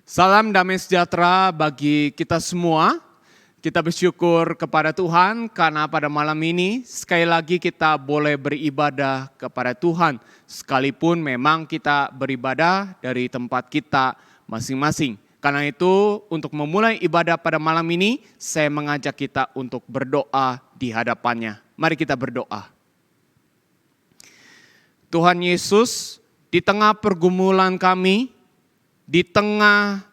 Salam damai sejahtera bagi kita semua. Kita bersyukur kepada Tuhan karena pada malam ini sekali lagi kita boleh beribadah kepada Tuhan. Sekalipun memang kita beribadah dari tempat kita masing-masing. Karena itu untuk memulai ibadah pada malam ini saya mengajak kita untuk berdoa di hadapannya. Mari kita berdoa. Tuhan Yesus, di tengah pergumulan kami, di tengah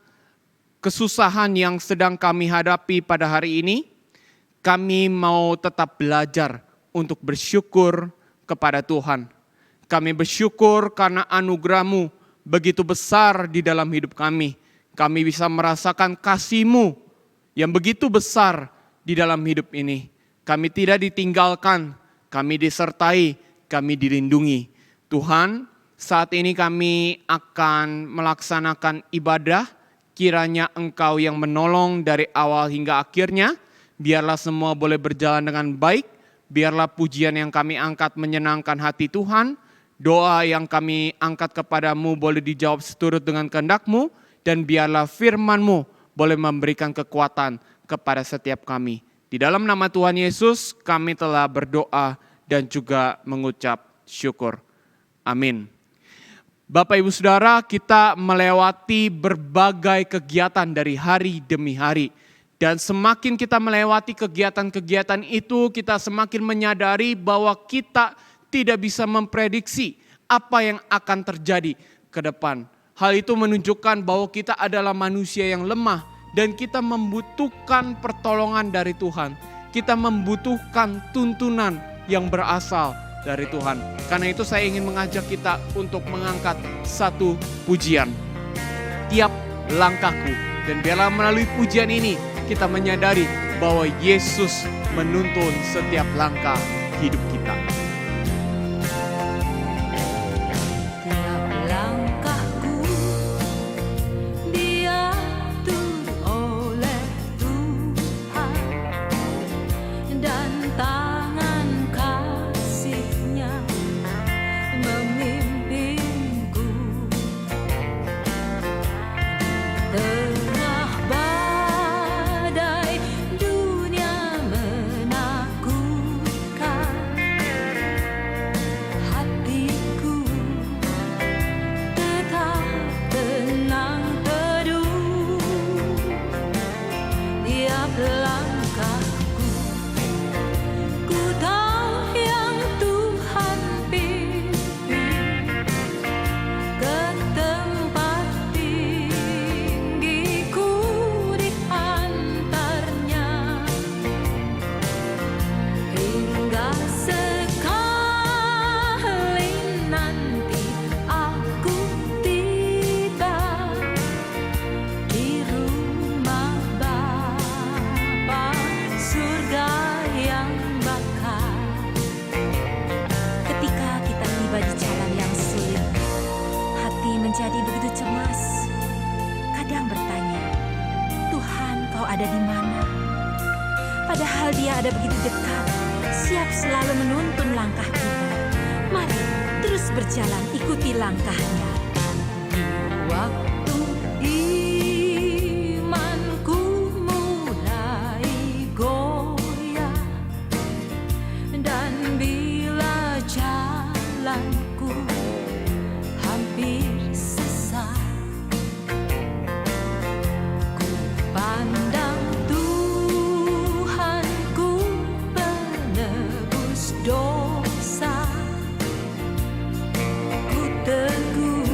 kesusahan yang sedang kami hadapi pada hari ini, kami mau tetap belajar untuk bersyukur kepada Tuhan. Kami bersyukur karena anugerah-Mu begitu besar di dalam hidup kami. Kami bisa merasakan kasih-Mu yang begitu besar di dalam hidup ini. Kami tidak ditinggalkan, kami disertai, kami dilindungi. Tuhan, saat ini kami akan melaksanakan ibadah. Kiranya Engkau yang menolong dari awal hingga akhirnya. Biarlah semua boleh berjalan dengan baik. Biarlah pujian yang kami angkat menyenangkan hati Tuhan. Doa yang kami angkat kepadamu boleh dijawab seturut dengan kehendak-Mu. Dan biarlah firman-Mu boleh memberikan kekuatan kepada setiap kami. Di dalam nama Tuhan Yesus kami telah berdoa dan juga mengucap syukur. Amin. Bapak Ibu Saudara, kita melewati berbagai kegiatan dari hari demi hari. Dan semakin kita melewati kegiatan-kegiatan itu, kita semakin menyadari bahwa kita tidak bisa memprediksi apa yang akan terjadi ke depan. Hal itu menunjukkan bahwa kita adalah manusia yang lemah dan kita membutuhkan pertolongan dari Tuhan. Kita membutuhkan tuntunan yang berasal dari Tuhan. Karena itu saya ingin mengajak kita untuk mengangkat satu pujian. Tiap langkahku. Dan biarlah melalui pujian ini kita menyadari bahwa Yesus menuntun setiap langkah hidup kita. Jadi begitu cemas, kadang bertanya, Tuhan kau ada di mana? Padahal Dia ada begitu dekat, siap selalu menuntun langkah kita. Mari terus berjalan, ikuti langkahnya. Waktu imanku mulai goyah, dan bila jalanku hampir pandang Tuhanku penebus dosa, ku teguh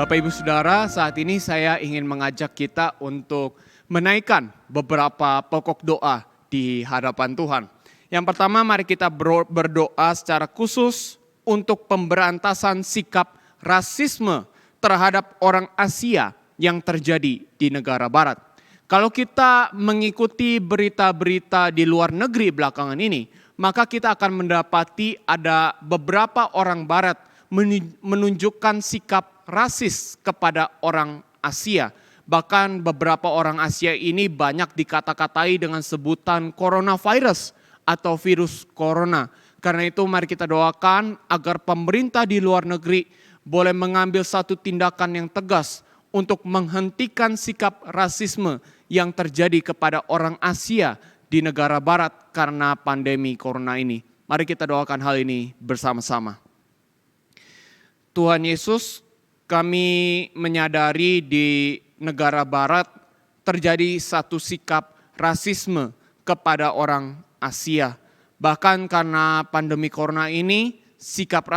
Bapak Ibu Saudara, saat ini saya ingin mengajak kita untuk menaikkan beberapa pokok doa di hadapan Tuhan. Yang pertama, mari kita berdoa secara khusus untuk pemberantasan sikap rasisme terhadap orang Asia yang terjadi di negara barat. Kalau kita mengikuti berita-berita di luar negeri belakangan ini, maka kita akan mendapati ada beberapa orang barat menunjukkan sikap rasis kepada orang Asia. Bahkan beberapa orang Asia ini banyak dikata-katai dengan sebutan coronavirus atau virus corona. Karena itu mari kita doakan agar pemerintah di luar negeri boleh mengambil satu tindakan yang tegas untuk menghentikan sikap rasisme yang terjadi kepada orang Asia di negara barat karena pandemi corona ini. Mari kita doakan hal ini bersama-sama. Tuhan Yesus, kami menyadari di negara barat terjadi satu sikap rasisme kepada orang Asia. Bahkan karena pandemi corona ini, sikap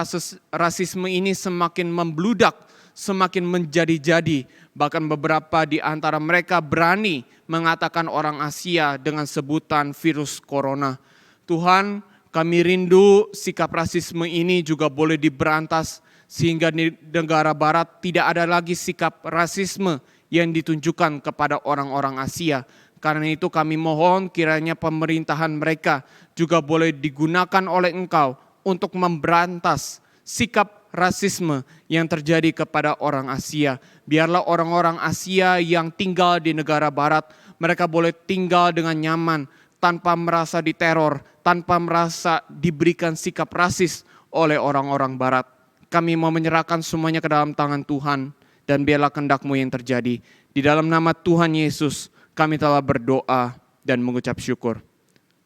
rasisme ini semakin membludak, semakin menjadi-jadi. Bahkan beberapa di antara mereka berani mengatakan orang Asia dengan sebutan virus corona. Tuhan, kami rindu sikap rasisme ini juga boleh diberantas sehingga di negara barat tidak ada lagi sikap rasisme yang ditunjukkan kepada orang-orang Asia. Karena itu kami mohon kiranya pemerintahan mereka juga boleh digunakan oleh Engkau untuk memberantas sikap rasisme yang terjadi kepada orang Asia. Biarlah orang-orang Asia yang tinggal di negara barat, mereka boleh tinggal dengan nyaman tanpa merasa diteror, tanpa merasa diberikan sikap rasis oleh orang-orang barat. Kami mau menyerahkan semuanya ke dalam tangan Tuhan dan biarlah kehendak-Mu yang terjadi. Di dalam nama Tuhan Yesus kami telah berdoa dan mengucap syukur.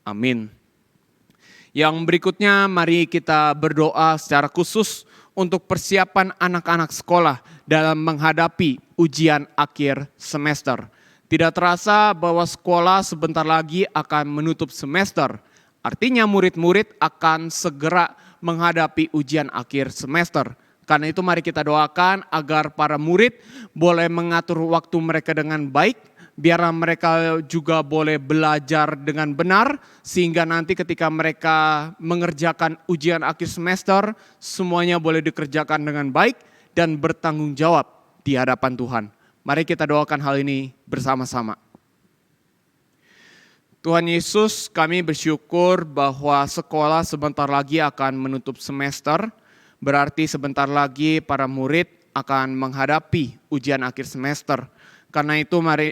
Amin. Yang berikutnya mari kita berdoa secara khusus untuk persiapan anak-anak sekolah dalam menghadapi ujian akhir semester. Tidak terasa bahwa sekolah sebentar lagi akan menutup semester. Artinya murid-murid akan segera menghadapi ujian akhir semester. Karena itu mari kita doakan agar para murid boleh mengatur waktu mereka dengan baik. Biar mereka juga boleh belajar dengan benar. Sehingga nanti ketika mereka mengerjakan ujian akhir semester, semuanya boleh dikerjakan dengan baik dan bertanggung jawab di hadapan Tuhan. Mari kita doakan hal ini bersama-sama. Tuhan Yesus, kami bersyukur bahwa sekolah sebentar lagi akan menutup semester. Berarti sebentar lagi para murid akan menghadapi ujian akhir semester. Karena itu mari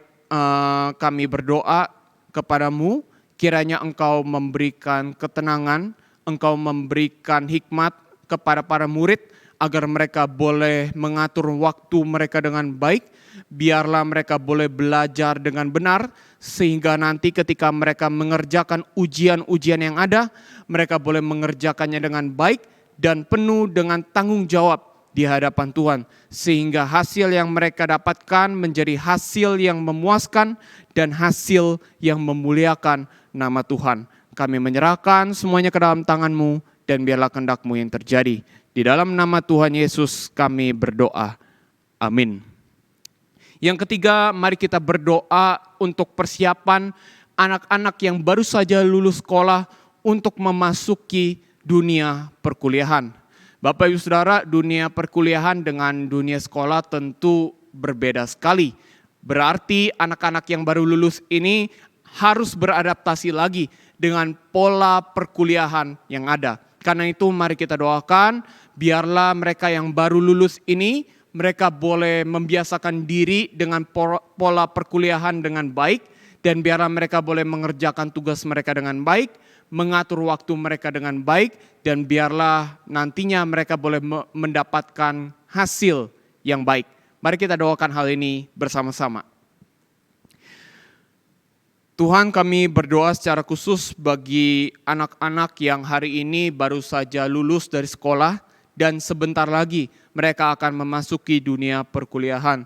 kami berdoa kepadamu, kiranya Engkau memberikan ketenangan, Engkau memberikan hikmat kepada para murid, agar mereka boleh mengatur waktu mereka dengan baik. Biarlah mereka boleh belajar dengan benar, sehingga nanti ketika mereka mengerjakan ujian-ujian yang ada, mereka boleh mengerjakannya dengan baik dan penuh dengan tanggung jawab di hadapan Tuhan. Sehingga hasil yang mereka dapatkan menjadi hasil yang memuaskan dan hasil yang memuliakan nama Tuhan. Kami menyerahkan semuanya ke dalam tangan-Mu dan biarlah kehendak-Mu yang terjadi. Di dalam nama Tuhan Yesus kami berdoa. Amin. Yang ketiga, mari kita berdoa untuk persiapan anak-anak yang baru saja lulus sekolah untuk memasuki dunia perkuliahan. Bapak Ibu Saudara, dunia perkuliahan dengan dunia sekolah tentu berbeda sekali. Berarti anak-anak yang baru lulus ini harus beradaptasi lagi dengan pola perkuliahan yang ada. Karena itu mari kita doakan, biarlah mereka yang baru lulus ini, mereka boleh membiasakan diri dengan pola perkuliahan dengan baik, dan biarlah mereka boleh mengerjakan tugas mereka dengan baik, mengatur waktu mereka dengan baik, dan biarlah nantinya mereka boleh mendapatkan hasil yang baik. Mari kita doakan hal ini bersama-sama. Tuhan, kami berdoa secara khusus bagi anak-anak yang hari ini baru saja lulus dari sekolah dan sebentar lagi mereka akan memasuki dunia perkuliahan.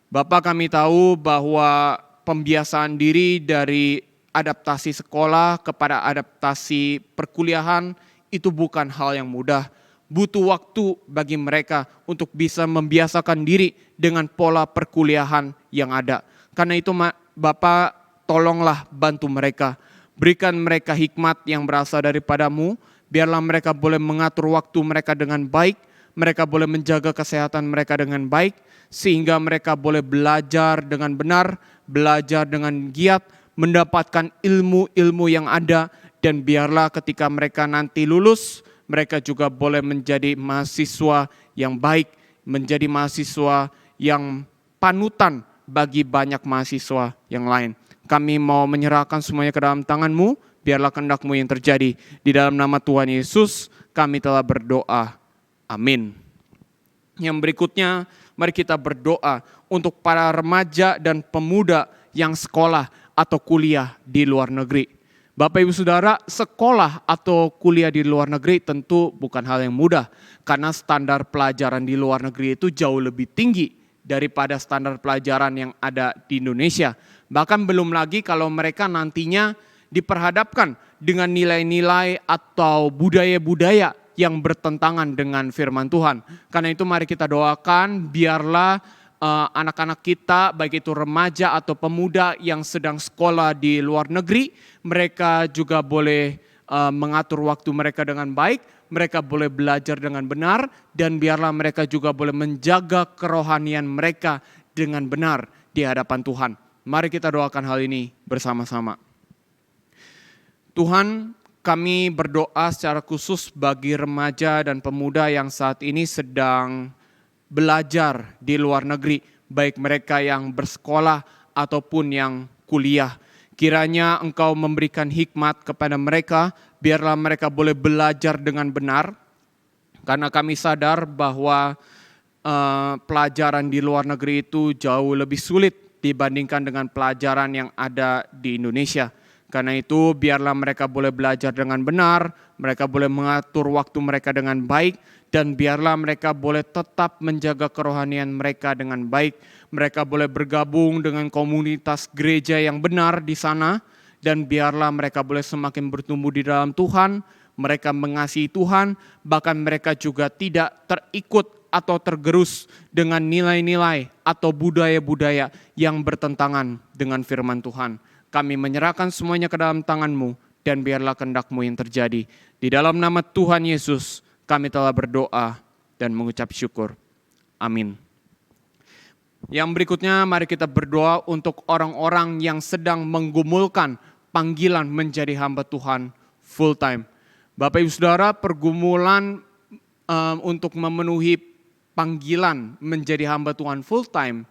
Bapak, kami tahu bahwa pembiasaan diri dari adaptasi sekolah kepada adaptasi perkuliahan itu bukan hal yang mudah. Butuh waktu bagi mereka untuk bisa membiasakan diri dengan pola perkuliahan yang ada. Karena itu Bapak, tolonglah bantu mereka. Berikan mereka hikmat yang berasal daripadamu. Biarlah mereka boleh mengatur waktu mereka dengan baik. Mereka boleh menjaga kesehatan mereka dengan baik. Sehingga mereka boleh belajar dengan benar, belajar dengan giat, mendapatkan ilmu-ilmu yang ada. Dan biarlah ketika mereka nanti lulus, mereka juga boleh menjadi mahasiswa yang baik, menjadi mahasiswa yang panutan bagi banyak mahasiswa yang lain. Kami mau menyerahkan semuanya ke dalam tangan-Mu, biarlah kehendak-Mu yang terjadi. Di dalam nama Tuhan Yesus kami telah berdoa. Amin. Yang berikutnya, mari kita berdoa untuk para remaja dan pemuda yang sekolah atau kuliah di luar negeri. Bapak Ibu Saudara, sekolah atau kuliah di luar negeri tentu bukan hal yang mudah. Karena standar pelajaran di luar negeri itu jauh lebih tinggi daripada standar pelajaran yang ada di Indonesia. Bahkan belum lagi kalau mereka nantinya diperhadapkan dengan nilai-nilai atau budaya-budaya yang bertentangan dengan firman Tuhan. Karena itu mari kita doakan biarlah anak-anak kita, baik itu remaja atau pemuda yang sedang sekolah di luar negeri, mereka juga boleh mengatur waktu mereka dengan baik, mereka boleh belajar dengan benar, dan biarlah mereka juga boleh menjaga kerohanian mereka dengan benar di hadapan Tuhan. Mari kita doakan hal ini bersama-sama. Tuhan, kami berdoa secara khusus bagi remaja dan pemuda yang saat ini sedang belajar di luar negeri, baik mereka yang bersekolah ataupun yang kuliah. Kiranya Engkau memberikan hikmat kepada mereka, biarlah mereka boleh belajar dengan benar. Karena kami sadar bahwa pelajaran di luar negeri itu jauh lebih sulit dibandingkan dengan pelajaran yang ada di Indonesia. Karena itu biarlah mereka boleh belajar dengan benar, mereka boleh mengatur waktu mereka dengan baik, dan biarlah mereka boleh tetap menjaga kerohanian mereka dengan baik. Mereka boleh bergabung dengan komunitas gereja yang benar di sana, dan biarlah mereka boleh semakin bertumbuh di dalam Tuhan, mereka mengasihi Tuhan, bahkan mereka juga tidak terikut atau tergerus dengan nilai-nilai atau budaya-budaya yang bertentangan dengan firman Tuhan. Kami menyerahkan semuanya ke dalam tangan-Mu, dan biarlah kehendak-Mu yang terjadi. Di dalam nama Tuhan Yesus, kami telah berdoa dan mengucap syukur. Amin. Yang berikutnya, mari kita berdoa untuk orang-orang yang sedang menggumulkan panggilan menjadi hamba Tuhan full time. Bapak Ibu Saudara, pergumulan untuk memenuhi panggilan menjadi hamba Tuhan full time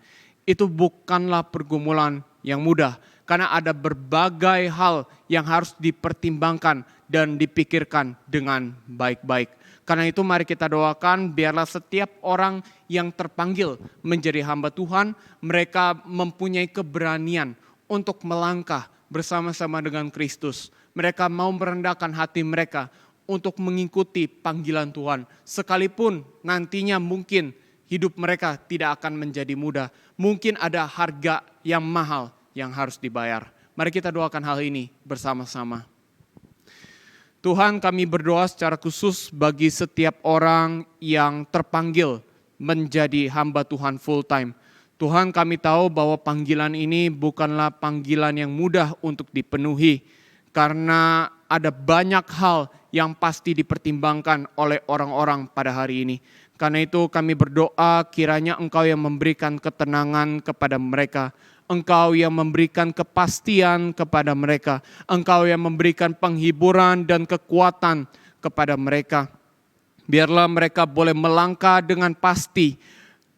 itu bukanlah pergumulan yang mudah. Karena ada berbagai hal yang harus dipertimbangkan dan dipikirkan dengan baik-baik. Karena itu mari kita doakan biarlah setiap orang yang terpanggil menjadi hamba Tuhan, mereka mempunyai keberanian untuk melangkah bersama-sama dengan Kristus. Mereka mau merendahkan hati mereka untuk mengikuti panggilan Tuhan. Sekalipun nantinya mungkin hidup mereka tidak akan menjadi mudah. Mungkin ada harga yang mahal yang harus dibayar. Mari kita doakan hal ini bersama-sama. Tuhan, kami berdoa secara khusus bagi setiap orang yang terpanggil menjadi hamba Tuhan full time. Tuhan, kami tahu bahwa panggilan ini bukanlah panggilan yang mudah untuk dipenuhi. Karena ada banyak hal yang pasti dipertimbangkan oleh orang-orang pada hari ini. Karena itu kami berdoa kiranya Engkau yang memberikan ketenangan kepada mereka. Engkau yang memberikan kepastian kepada mereka. Engkau yang memberikan penghiburan dan kekuatan kepada mereka. Biarlah mereka boleh melangkah dengan pasti.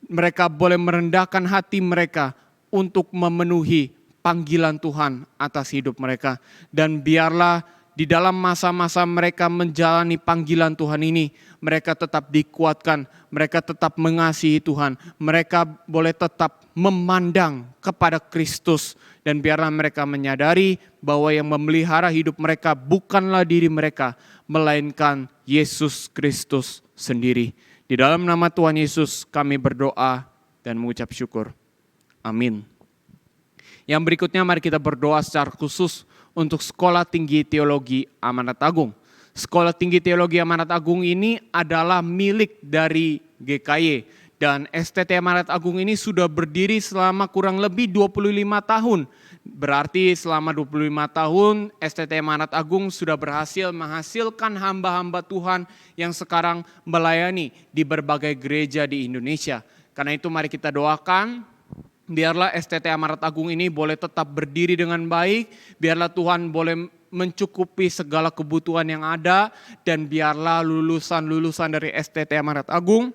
Mereka boleh merendahkan hati mereka untuk memenuhi panggilan Tuhan atas hidup mereka. Dan biarlah di dalam masa-masa mereka menjalani panggilan Tuhan ini, mereka tetap dikuatkan, mereka tetap mengasihi Tuhan, mereka boleh tetap memandang kepada Kristus, dan biarlah mereka menyadari bahwa yang memelihara hidup mereka bukanlah diri mereka, melainkan Yesus Kristus sendiri. Di dalam nama Tuhan Yesus kami berdoa dan mengucap syukur. Amin. Yang berikutnya mari kita berdoa secara khusus untuk Sekolah Tinggi Teologi Amanat Agung. Sekolah Tinggi Teologi Amanat Agung ini adalah milik dari GKY Dan STT Amanat Agung ini sudah berdiri selama kurang lebih 25 tahun. Berarti selama 25 tahun STT Amanat Agung sudah berhasil menghasilkan hamba-hamba Tuhan yang sekarang melayani di berbagai gereja di Indonesia. Karena itu mari kita doakan, biarlah STT Amanat Agung ini boleh tetap berdiri dengan baik, biarlah Tuhan boleh mencukupi segala kebutuhan yang ada, dan biarlah lulusan-lulusan dari STT Amanat Agung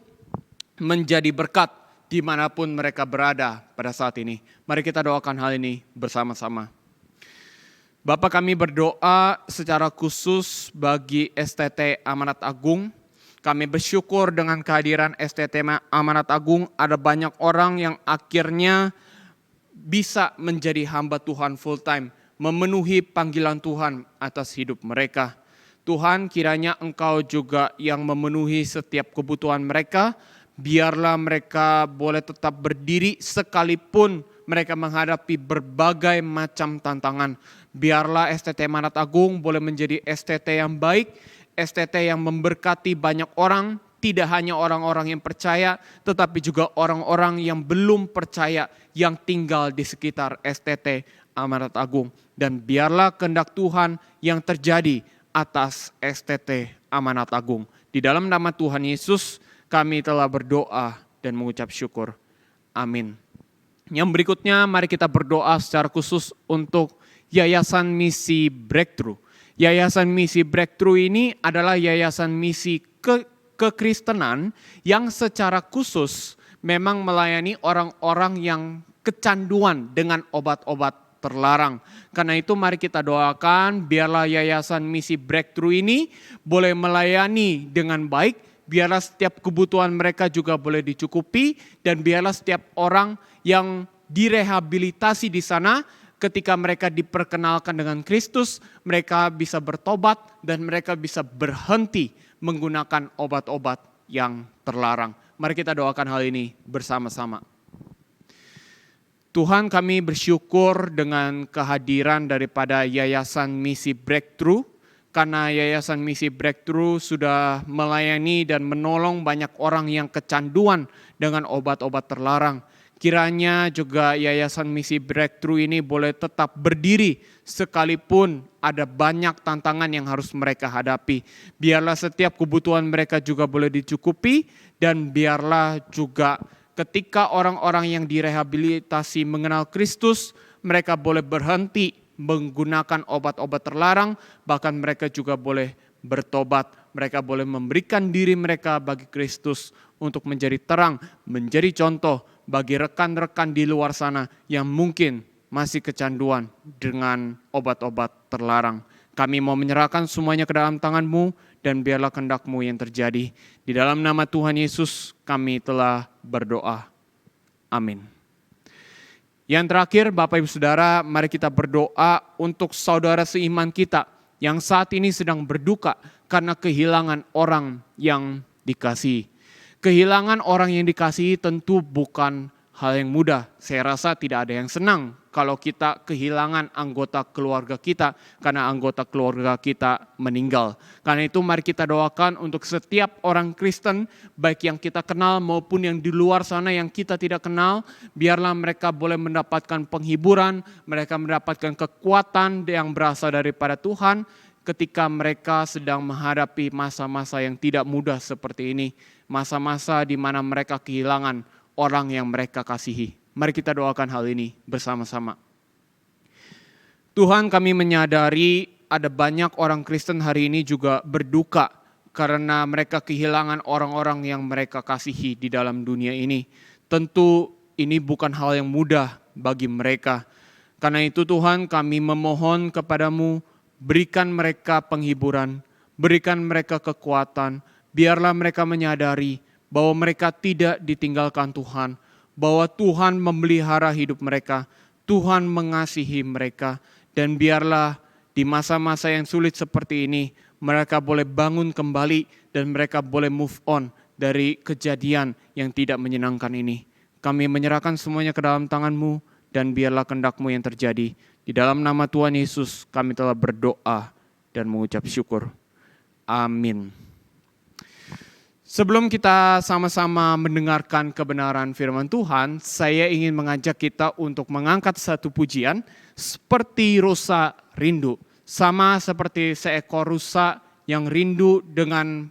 menjadi berkat dimanapun mereka berada pada saat ini. Mari kita doakan hal ini bersama-sama. Bapa, kami berdoa secara khusus bagi STT Amanat Agung. Kami bersyukur dengan kehadiran STT Amanat Agung, ada banyak orang yang akhirnya bisa menjadi hamba Tuhan full time, memenuhi panggilan Tuhan atas hidup mereka. Tuhan, kiranya Engkau juga yang memenuhi setiap kebutuhan mereka, biarlah mereka boleh tetap berdiri sekalipun mereka menghadapi berbagai macam tantangan. Biarlah STT Amanat Agung boleh menjadi STT yang baik, STT yang memberkati banyak orang, tidak hanya orang-orang yang percaya, tetapi juga orang-orang yang belum percaya yang tinggal di sekitar STT Amanat Agung. Dan biarlah kehendak Tuhan yang terjadi atas STT Amanat Agung. Di dalam nama Tuhan Yesus kami telah berdoa dan mengucap syukur. Amin. Yang berikutnya mari kita berdoa secara khusus untuk Yayasan Misi Breakthrough. Yayasan Misi Breakthrough ini adalah yayasan misi kekristenan yang secara khusus memang melayani orang-orang yang kecanduan dengan obat-obat terlarang. Karena itu mari kita doakan biarlah Yayasan Misi Breakthrough ini boleh melayani dengan baik, biarlah setiap kebutuhan mereka juga boleh dicukupi, dan biarlah setiap orang yang direhabilitasi di sana ketika mereka diperkenalkan dengan Kristus, mereka bisa bertobat dan mereka bisa berhenti menggunakan obat-obat yang terlarang. Mari kita doakan hal ini bersama-sama. Tuhan, kami bersyukur dengan kehadiran daripada Yayasan Misi Breakthrough, karena Yayasan Misi Breakthrough sudah melayani dan menolong banyak orang yang kecanduan dengan obat-obat terlarang. Kiranya juga Yayasan Misi Breakthrough ini boleh tetap berdiri sekalipun ada banyak tantangan yang harus mereka hadapi. Biarlah setiap kebutuhan mereka juga boleh dicukupi, dan biarlah juga ketika orang-orang yang direhabilitasi mengenal Kristus, mereka boleh berhenti menggunakan obat-obat terlarang, bahkan mereka juga boleh bertobat. Mereka boleh memberikan diri mereka bagi Kristus untuk menjadi terang, menjadi contoh bagi rekan-rekan di luar sana yang mungkin masih kecanduan dengan obat-obat terlarang. Kami mau menyerahkan semuanya ke dalam tangan-Mu, dan biarlah kehendak-Mu yang terjadi. Di dalam nama Tuhan Yesus kami telah berdoa. Amin. Yang terakhir, Bapak Ibu Saudara, mari kita berdoa untuk saudara seiman kita yang saat ini sedang berduka karena kehilangan orang yang dikasihi. Kehilangan orang yang dikasihi tentu bukan hal yang mudah. Saya rasa tidak ada yang senang kalau kita kehilangan anggota keluarga kita karena anggota keluarga kita meninggal. Karena itu mari kita doakan untuk setiap orang Kristen, baik yang kita kenal maupun yang di luar sana yang kita tidak kenal, biarlah mereka boleh mendapatkan penghiburan, mereka mendapatkan kekuatan yang berasal daripada Tuhan ketika mereka sedang menghadapi masa-masa yang tidak mudah seperti ini. Masa-masa di mana mereka kehilangan orang yang mereka kasihi. Mari kita doakan hal ini bersama-sama. Tuhan, kami menyadari ada banyak orang Kristen hari ini juga berduka karena mereka kehilangan orang-orang yang mereka kasihi di dalam dunia ini. Tentu ini bukan hal yang mudah bagi mereka. Karena itu Tuhan, kami memohon kepadamu, berikan mereka penghiburan, berikan mereka kekuatan, biarlah mereka menyadari bahwa mereka tidak ditinggalkan Tuhan, bahwa Tuhan memelihara hidup mereka, Tuhan mengasihi mereka, dan biarlah di masa-masa yang sulit seperti ini, mereka boleh bangun kembali dan mereka boleh move on dari kejadian yang tidak menyenangkan ini. Kami menyerahkan semuanya ke dalam tangan-Mu, dan biarlah kehendak-Mu yang terjadi. Di dalam nama Tuhan Yesus kami telah berdoa dan mengucap syukur. Amin. Sebelum kita sama-sama mendengarkan kebenaran firman Tuhan, saya ingin mengajak kita untuk mengangkat satu pujian seperti rusa rindu. Sama seperti seekor rusa yang rindu dengan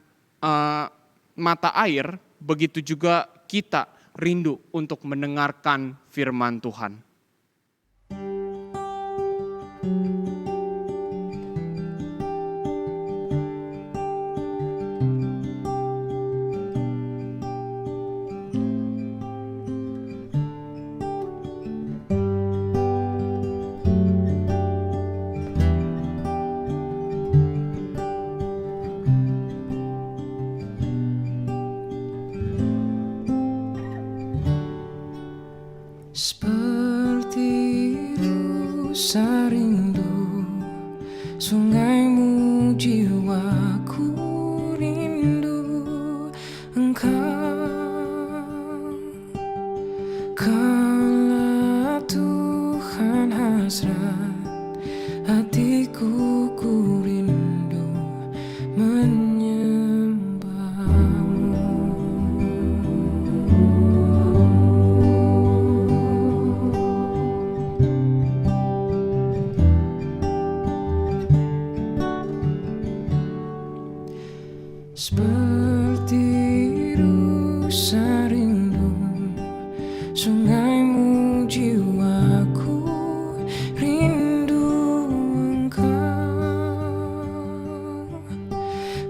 mata air, begitu juga kita rindu untuk mendengarkan firman Tuhan. Seperti rusa rindu, sungaimu jiwaku rindu Engkau. Kaulah Tuhan hasrat hatiku, ku rindu seperti rusa rindu, sungaimu jiwaku rindu Engkau.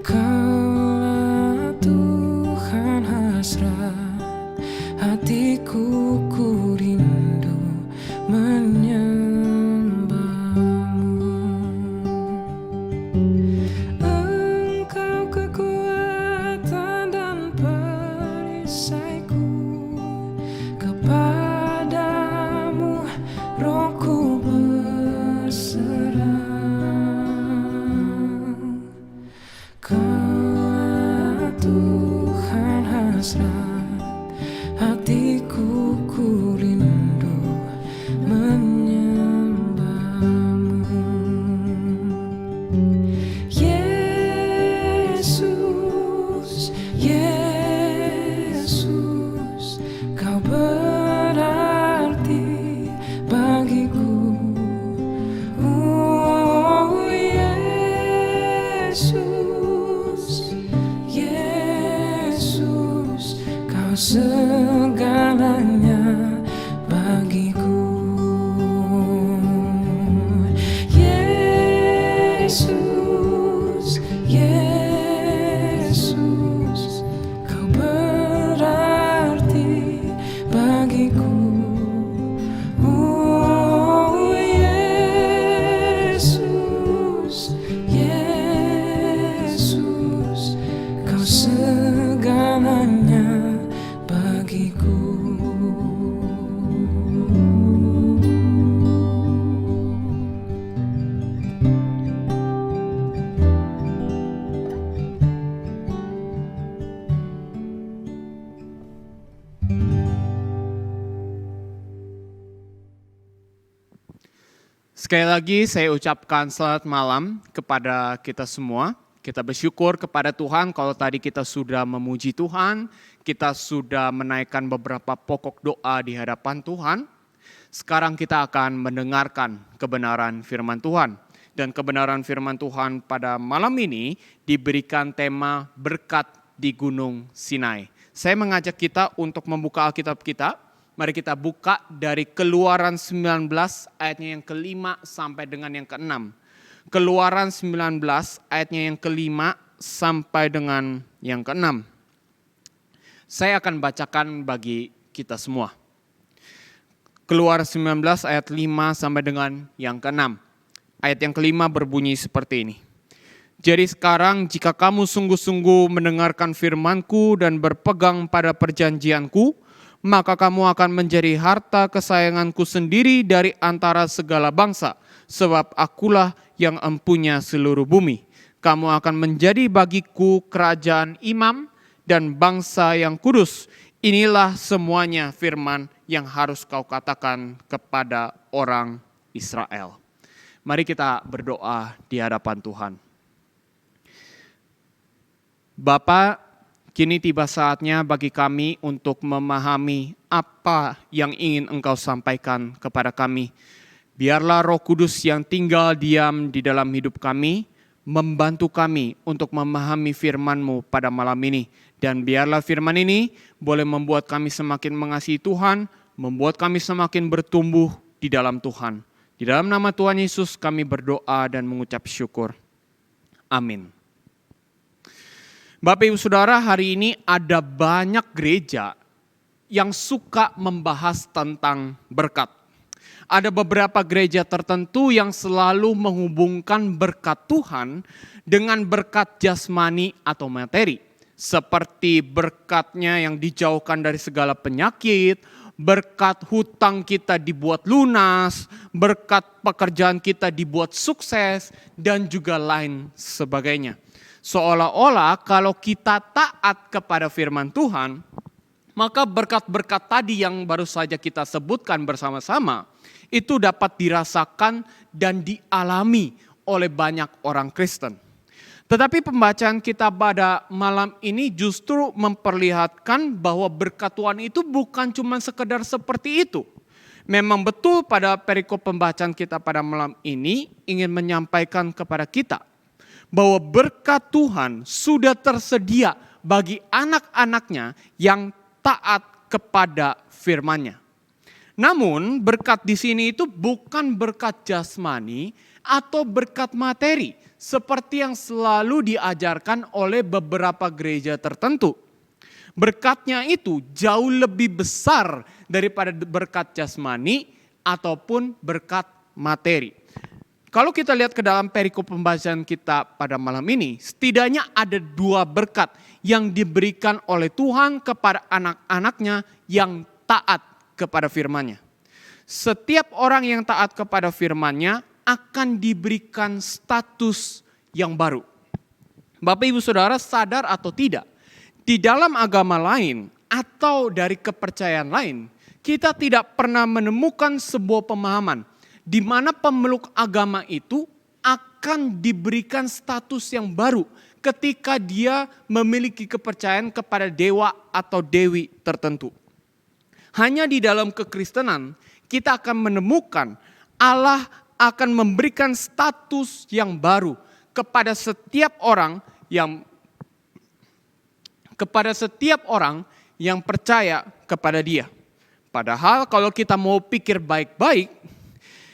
Kaulah Tuhan hasrat hatiku, ku rindu menyembahmu. Engkau kekuatan dan perisaiku, kepadamu rohku berserah. Kaulah Tuhan hasrat hatiku, ku rindu menyembahmu. Yesus, Yesus, Kau berarti bagiku. Oh Yesus, Yesus, Kau segalanya bagiku. Yesus, Yesus, Kau berarti bagiku. Oh Yesus, Yesus, Kau segalanya bagiku. Sekali lagi saya ucapkan selamat malam kepada kita semua. Kita bersyukur kepada Tuhan kalau tadi kita sudah memuji Tuhan, kita sudah menaikkan beberapa pokok doa di hadapan Tuhan. Sekarang kita akan mendengarkan kebenaran firman Tuhan. Dan kebenaran firman Tuhan pada malam ini diberikan tema berkat di Gunung Sinai. Saya mengajak kita untuk membuka Alkitab kita. Mari kita buka dari Keluaran 19 ayatnya yang kelima sampai dengan yang keenam. Keluaran 19 ayatnya yang kelima sampai dengan yang keenam. Saya akan bacakan bagi kita semua. Keluaran 19 ayat 5 sampai dengan yang keenam. Ayat yang kelima berbunyi seperti ini. Jadi sekarang jika kamu sungguh-sungguh mendengarkan firman-Ku dan berpegang pada perjanjian-Ku, maka kamu akan menjadi harta kesayangan-Ku sendiri dari antara segala bangsa, sebab Akulah yang empunya seluruh bumi. Kamu akan menjadi bagiku kerajaan imam dan bangsa yang kudus. Inilah semuanya firman yang harus kau katakan kepada orang Israel. Mari kita berdoa di hadapan Tuhan. Bapa, Kini tiba saatnya bagi kami untuk memahami apa yang ingin Engkau sampaikan kepada kami. Biarlah Roh Kudus yang tinggal diam di dalam hidup kami, membantu kami untuk memahami firman-Mu pada malam ini. Dan biarlah firman ini boleh membuat kami semakin mengasihi Tuhan, membuat kami semakin bertumbuh di dalam Tuhan. Di dalam nama Tuhan Yesus kami berdoa dan mengucap syukur. Amin. Bapak Ibu Saudara, hari ini ada banyak gereja yang suka membahas tentang berkat. Ada beberapa gereja tertentu yang selalu menghubungkan berkat Tuhan dengan berkat jasmani atau materi. Seperti berkatnya yang dijauhkan dari segala penyakit, berkat hutang kita dibuat lunas, berkat pekerjaan kita dibuat sukses, dan juga lain sebagainya. Seolah-olah kalau kita taat kepada firman Tuhan, maka berkat-berkat tadi yang baru saja kita sebutkan bersama-sama, itu dapat dirasakan dan dialami oleh banyak orang Kristen. Tetapi pembacaan kita pada malam ini justru memperlihatkan bahwa berkat Tuhan itu bukan cuma sekedar seperti itu. Memang betul pada perikop pembacaan kita pada malam ini ingin menyampaikan kepada kita bahwa berkat Tuhan sudah tersedia bagi anak-anaknya yang taat kepada firman-Nya. Namun berkat di sini itu bukan berkat jasmani atau berkat materi seperti yang selalu diajarkan oleh beberapa gereja tertentu. Berkatnya itu jauh lebih besar daripada berkat jasmani ataupun berkat materi. Kalau kita lihat ke dalam perikop pembahasan kita pada malam ini, setidaknya ada 2 berkat yang diberikan oleh Tuhan kepada anak-anaknya yang taat kepada firman-Nya. Setiap orang yang taat kepada firman-Nya akan diberikan status yang baru. Bapak Ibu Saudara sadar atau tidak, di dalam agama lain atau dari kepercayaan lain, kita tidak pernah menemukan sebuah pemahaman di mana pemeluk agama itu akan diberikan status yang baru ketika dia memiliki kepercayaan kepada dewa atau dewi tertentu. Hanya di dalam kekristenan kita akan menemukan Allah akan memberikan status yang baru kepada setiap orang yang percaya kepada Dia. Padahal kalau kita mau pikir baik-baik,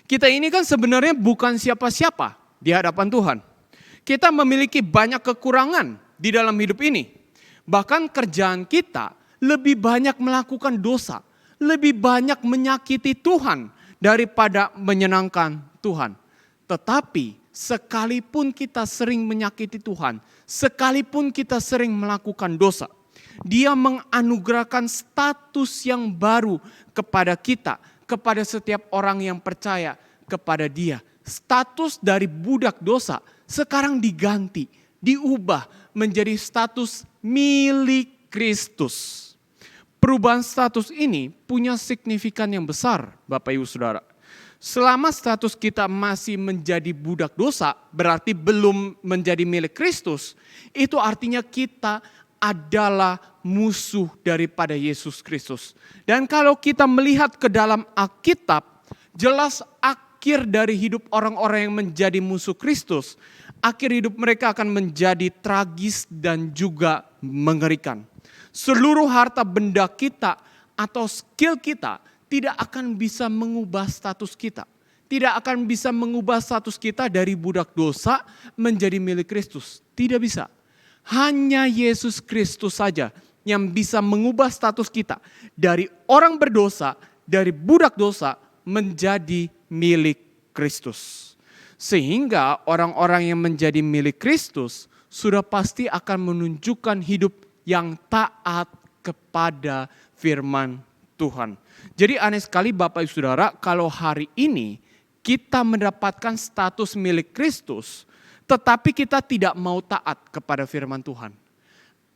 kita ini kan sebenarnya bukan siapa-siapa di hadapan Tuhan. Kita memiliki banyak kekurangan di dalam hidup ini. Bahkan kerjaan kita lebih banyak melakukan dosa, lebih banyak menyakiti Tuhan daripada menyenangkan Tuhan. Tetapi sekalipun kita sering menyakiti Tuhan, sekalipun kita sering melakukan dosa, Dia menganugerahkan status yang baru kepada kita, kepada setiap orang yang percaya kepada Dia. Status dari budak dosa sekarang diganti, diubah menjadi status milik Kristus. Perubahan status ini punya signifikan yang besar, Bapak Ibu Saudara. Selama status kita masih menjadi budak dosa, berarti belum menjadi milik Kristus, itu artinya kita adalah musuh daripada Yesus Kristus. Dan kalau kita melihat ke dalam Alkitab, jelas akhir dari hidup orang-orang yang menjadi musuh Kristus, akhir hidup mereka akan menjadi tragis dan juga mengerikan. Seluruh harta benda kita atau skill kita tidak akan bisa mengubah status kita. Tidak akan bisa mengubah status kita dari budak dosa menjadi milik Kristus. Tidak bisa. Hanya Yesus Kristus saja yang bisa mengubah status kita dari orang berdosa, dari budak dosa menjadi milik Kristus. Sehingga orang-orang yang menjadi milik Kristus sudah pasti akan menunjukkan hidup yang taat kepada firman Tuhan. Jadi aneh sekali Bapak Ibu Saudara kalau hari ini kita mendapatkan status milik Kristus, tetapi kita tidak mau taat kepada firman Tuhan.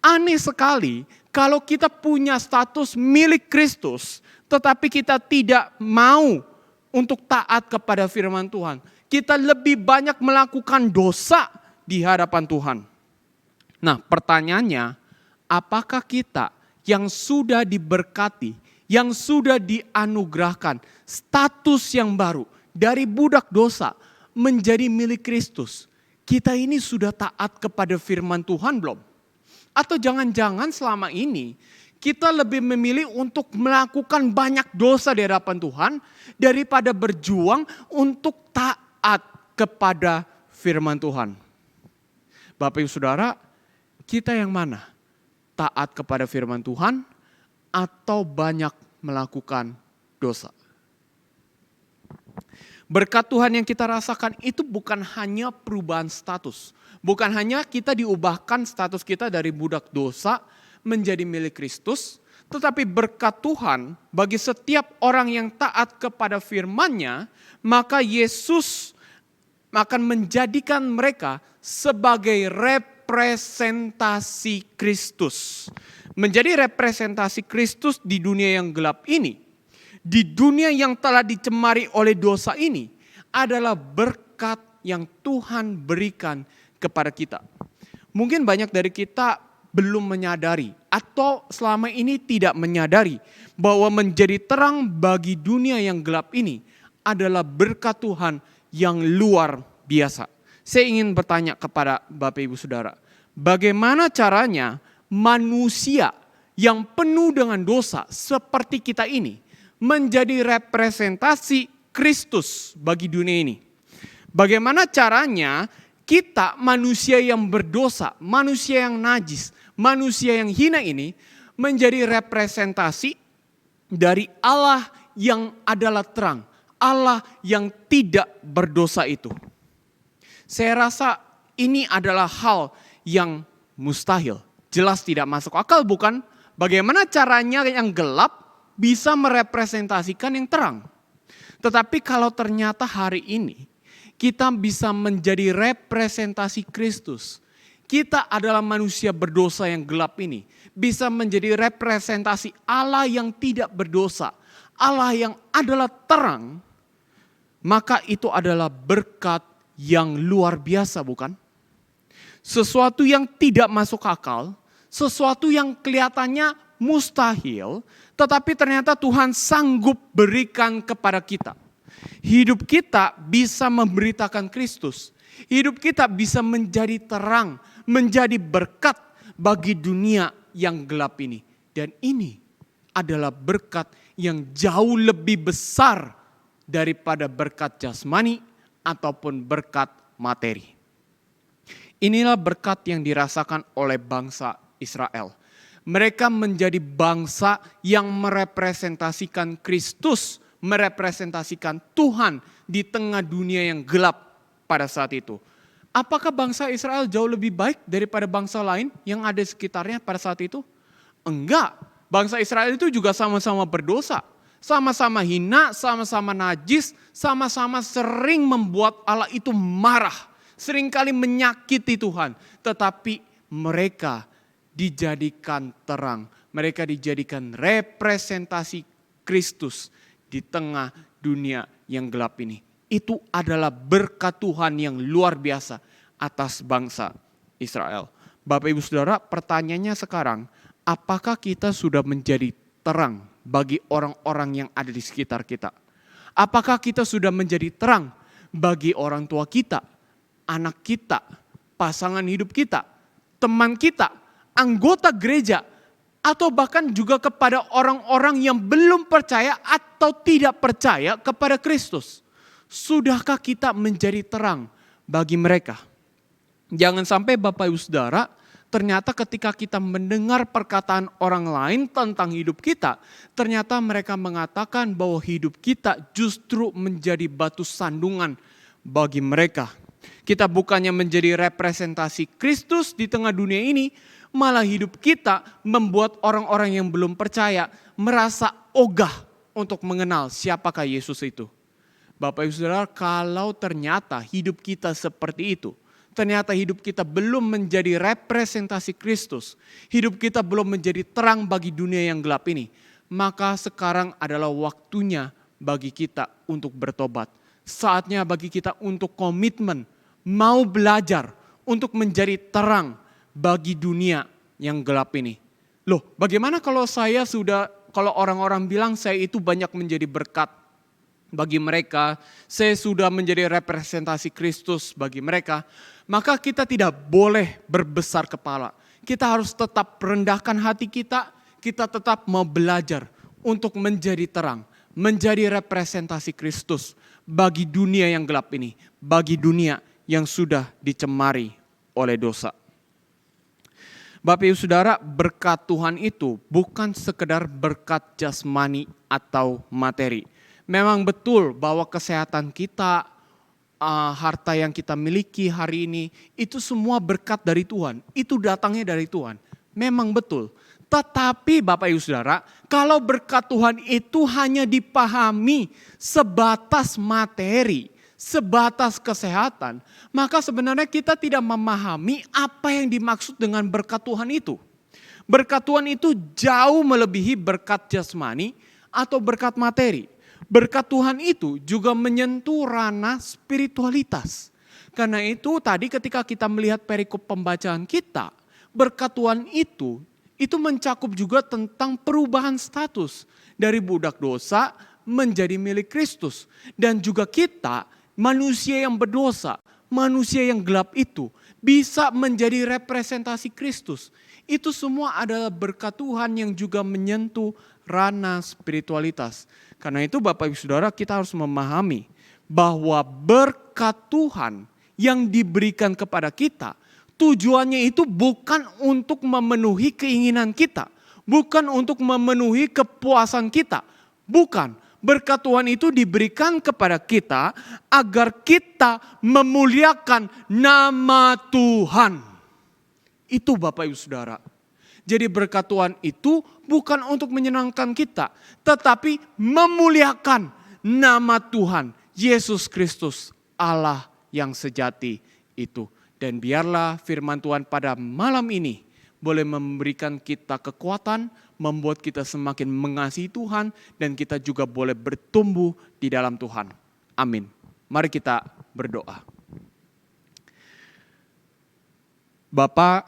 Aneh sekali kalau kita punya status milik Kristus, tetapi kita tidak mau untuk taat kepada firman Tuhan. Kita lebih banyak melakukan dosa di hadapan Tuhan. Nah pertanyaannya, apakah kita yang sudah diberkati, yang sudah dianugerahkan status yang baru dari budak dosa menjadi milik Kristus, kita ini sudah taat kepada firman Tuhan belum? Atau jangan-jangan selama ini kita lebih memilih untuk melakukan banyak dosa di hadapan Tuhan daripada berjuang untuk taat kepada firman Tuhan. Bapak Ibu Saudara, kita yang mana? Taat kepada firman Tuhan atau banyak melakukan dosa? Berkat Tuhan yang kita rasakan itu bukan hanya perubahan status. Bukan hanya kita diubahkan status kita dari budak dosa menjadi milik Kristus. Tetapi berkat Tuhan bagi setiap orang yang taat kepada firman-Nya, maka Yesus akan menjadikan mereka sebagai representasi Kristus. Menjadi representasi Kristus di dunia yang gelap ini. Di dunia yang telah dicemari oleh dosa ini adalah berkat yang Tuhan berikan kepada kita. Mungkin banyak dari kita belum menyadari atau selama ini tidak menyadari bahwa menjadi terang bagi dunia yang gelap ini adalah berkat Tuhan yang luar biasa. Saya ingin bertanya kepada Bapak Ibu Saudara, bagaimana caranya manusia yang penuh dengan dosa seperti kita ini menjadi representasi Kristus bagi dunia ini? Bagaimana caranya kita manusia yang berdosa, manusia yang najis, manusia yang hina ini menjadi representasi dari Allah yang adalah terang, Allah yang tidak berdosa itu? Saya rasa ini adalah hal yang mustahil, jelas tidak masuk akal, bukan? Bagaimana caranya yang gelap bisa merepresentasikan yang terang? Tetapi kalau ternyata hari ini kita bisa menjadi representasi Kristus, kita adalah manusia berdosa yang gelap ini, bisa menjadi representasi Allah yang tidak berdosa, Allah yang adalah terang, maka itu adalah berkat yang luar biasa, bukan? Sesuatu yang tidak masuk akal, sesuatu yang kelihatannya mustahil, tetapi ternyata Tuhan sanggup berikan kepada kita. Hidup kita bisa memberitakan Kristus. Hidup kita bisa menjadi terang, menjadi berkat bagi dunia yang gelap ini. Dan ini adalah berkat yang jauh lebih besar daripada berkat jasmani ataupun berkat materi. Inilah berkat yang dirasakan oleh bangsa Israel. Mereka menjadi bangsa yang merepresentasikan Kristus, merepresentasikan Tuhan di tengah dunia yang gelap pada saat itu. Apakah bangsa Israel jauh lebih baik daripada bangsa lain yang ada di sekitarnya pada saat itu? Enggak. Bangsa Israel itu juga sama-sama berdosa. Sama-sama hina, sama-sama najis, sama-sama sering membuat Allah itu marah. Seringkali menyakiti Tuhan. Tetapi mereka dijadikan terang. Mereka dijadikan representasi Kristus di tengah dunia yang gelap ini. Itu adalah berkat Tuhan yang luar biasa atas bangsa Israel. Bapak Ibu Saudara, pertanyaannya sekarang, apakah kita sudah menjadi terang bagi orang-orang yang ada di sekitar kita? Apakah kita sudah menjadi terang bagi orang tua kita, anak kita, pasangan hidup kita, teman kita, anggota gereja, atau bahkan juga kepada orang-orang yang belum percaya atau tidak percaya kepada Kristus? Sudahkah kita menjadi terang bagi mereka? Jangan sampai Bapak Ibu Saudara, ternyata ketika kita mendengar perkataan orang lain tentang hidup kita, ternyata mereka mengatakan bahwa hidup kita justru menjadi batu sandungan bagi mereka. Kita bukannya menjadi representasi Kristus di tengah dunia ini, malah hidup kita membuat orang-orang yang belum percaya merasa ogah untuk mengenal siapakah Yesus itu. Bapak Ibu Saudara, kalau ternyata hidup kita seperti itu, ternyata hidup kita belum menjadi representasi Kristus, hidup kita belum menjadi terang bagi dunia yang gelap ini, maka sekarang adalah waktunya bagi kita untuk bertobat. Saatnya bagi kita untuk komitmen, mau belajar untuk menjadi terang bagi dunia yang gelap ini. Loh, bagaimana kalau orang-orang bilang saya itu banyak menjadi berkat bagi mereka, saya sudah menjadi representasi Kristus bagi mereka, maka kita tidak boleh berbesar kepala. Kita harus tetap rendahkan hati kita tetap mau belajar untuk menjadi terang, menjadi representasi Kristus bagi dunia yang gelap ini, bagi dunia yang sudah dicemari oleh dosa. Bapak Ibu Saudara, berkat Tuhan itu bukan sekedar berkat jasmani atau materi. Memang betul bahwa kesehatan kita, harta yang kita miliki hari ini, itu semua berkat dari Tuhan. Itu datangnya dari Tuhan. Memang betul. Tetapi Bapak Ibu Saudara, kalau berkat Tuhan itu hanya dipahami sebatas materi, sebatas kesehatan, maka sebenarnya kita tidak memahami apa yang dimaksud dengan berkat Tuhan itu. Berkat Tuhan itu jauh melebihi berkat jasmani atau berkat materi. Berkat Tuhan itu juga menyentuh ranah spiritualitas. Karena itu tadi ketika kita melihat perikop pembacaan kita, berkat Tuhan itu mencakup juga tentang perubahan status dari budak dosa menjadi milik Kristus. Dan juga kita, manusia yang berdosa, manusia yang gelap itu bisa menjadi representasi Kristus. Itu semua adalah berkat Tuhan yang juga menyentuh ranah spiritualitas. Karena itu Bapak Ibu Saudara, kita harus memahami bahwa berkat Tuhan yang diberikan kepada kita, tujuannya itu bukan untuk memenuhi keinginan kita, bukan untuk memenuhi kepuasan kita, bukan. Berkat Tuhan itu diberikan kepada kita agar kita memuliakan nama Tuhan. Itu Bapak Ibu Saudara. Jadi berkat Tuhan itu bukan untuk menyenangkan kita, tetapi memuliakan nama Tuhan, Yesus Kristus, Allah yang sejati itu. Dan biarlah firman Tuhan pada malam ini boleh memberikan kita kekuatan, membuat kita semakin mengasihi Tuhan, dan kita juga boleh bertumbuh di dalam Tuhan. Amin. Mari kita berdoa. Bapa,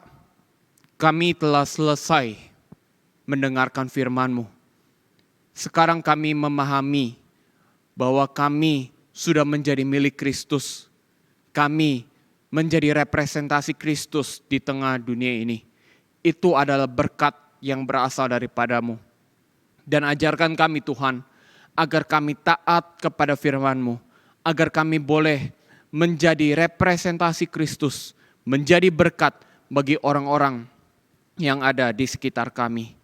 kami telah selesai mendengarkan firman-Mu. Sekarang kami memahami bahwa kami sudah menjadi milik Kristus. Kami menjadi representasi Kristus di tengah dunia ini. Itu adalah berkat yang berasal daripada-Mu. Dan ajarkan kami Tuhan, agar kami taat kepada firman-Mu. Agar kami boleh menjadi representasi Kristus, menjadi berkat bagi orang-orang yang ada di sekitar kami.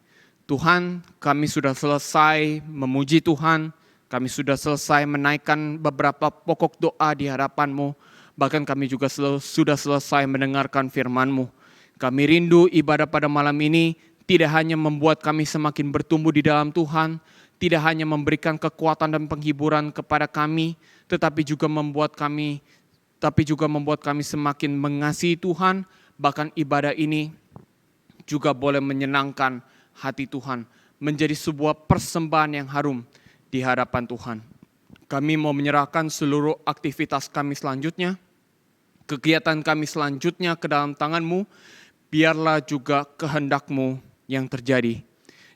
Tuhan, kami sudah selesai memuji Tuhan, kami sudah selesai menaikkan beberapa pokok doa di hadapan-Mu, bahkan kami juga sudah selesai mendengarkan firman-Mu. Kami rindu ibadah pada malam ini tidak hanya membuat kami semakin bertumbuh di dalam Tuhan, tidak hanya memberikan kekuatan dan penghiburan kepada kami, tetapi juga membuat kami semakin mengasihi Tuhan, bahkan ibadah ini juga boleh menyenangkan hati Tuhan, menjadi sebuah persembahan yang harum di hadapan Tuhan. Kami mau menyerahkan seluruh aktivitas kami selanjutnya, kegiatan kami selanjutnya ke dalam tangan-Mu, biarlah juga kehendak-Mu yang terjadi.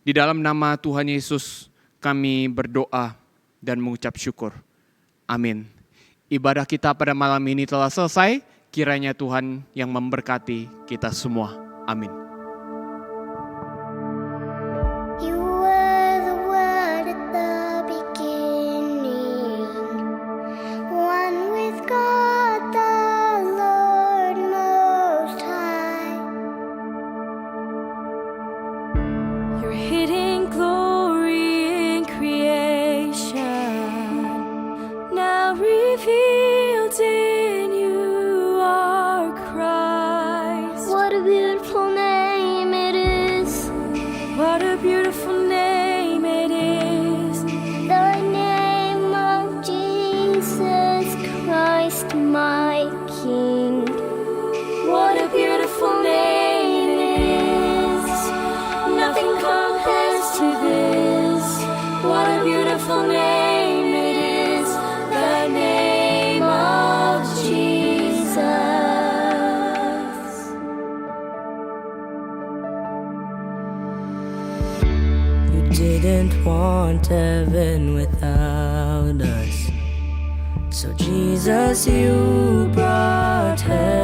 Di dalam nama Tuhan Yesus kami berdoa dan mengucap syukur. Amin. Ibadah kita pada malam ini telah selesai, kiranya Tuhan yang memberkati kita semua. Amin. You were the Word at the beginning, one with God the Lord Most High. Your hidden glory in creation, now revealed in you are Christ. What a beautiful name it is, What a beautiful name it is. the name of Jesus Christ, my King. What a beautiful name it is. Nothing compares to this. What a beautiful name it is. The name of Jesus. didn't want heaven without us. So Jesus, you brought heaven